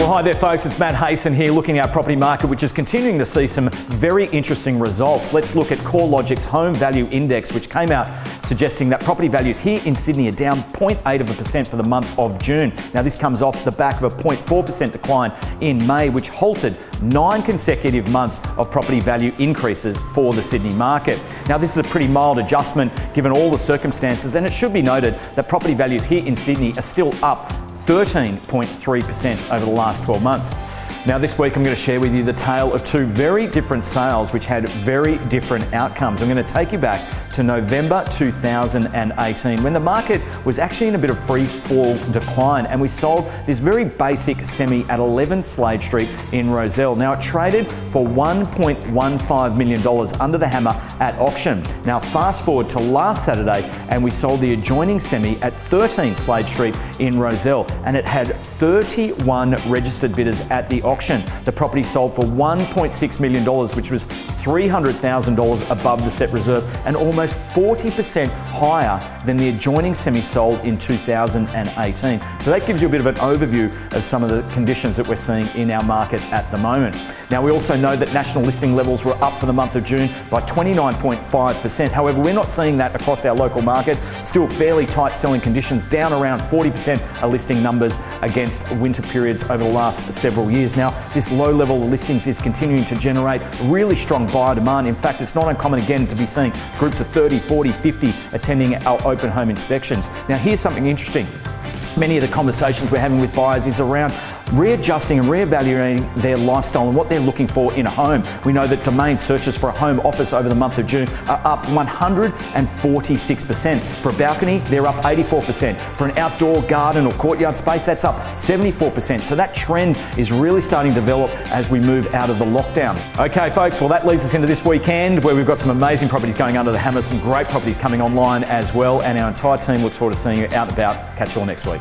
Well, hi there folks, it's Matt Hayson here looking at our property market, which is continuing to see some very interesting results. Let's look at CoreLogic's Home Value Index, which came out suggesting that property values here in Sydney are down 0.8% for the month of June. Now this comes off the back of a 0.4% decline in May, which halted 9 consecutive months of property value increases for the Sydney market. Now this is a pretty mild adjustment given all the circumstances, and it should be noted that property values here in Sydney are still up 13.3% over the last 12 months. Now this week I'm going to share with you the tale of two very different sales which had very different outcomes. I'm going to take you back to November 2018 when the market was actually in a bit of free fall decline, and we sold this very basic semi at 11 Slade Street in Rozelle. Now it traded for $1.15 million under the hammer at auction. Now fast forward to last Saturday and we sold the adjoining semi at 13 Slade Street in Rozelle, and it had 31 registered bidders at the auction. The property sold for $1.6 million, which was $300,000 above the set reserve and almost 40% higher than the adjoining semi sold in 2018. So that gives you a bit of an overview of some of the conditions that we're seeing in our market at the moment. Now we also know that national listing levels were up for the month of June by 29.5%. However, we're not seeing that across our local market. Still fairly tight selling conditions, down around 40% are listing numbers against winter periods over the last several years. Now this low level of listings is continuing to generate really strong buyer demand. In fact, it's not uncommon again to be seeing groups of 30, 40, 50 attending our open home inspections. Now here's something interesting. Many of the conversations we're having with buyers is around readjusting and reevaluating their lifestyle and what they're looking for in a home. We know that domain searches for a home office over the month of June are up 146%. For a balcony, they're up 84%. For an outdoor garden or courtyard space, that's up 74%. So that trend is really starting to develop as we move out of the lockdown. Okay folks, well that leads us into this weekend where we've got some amazing properties going under the hammer, some great properties coming online as well, and our entire team looks forward to seeing you out and about. Catch you all next week.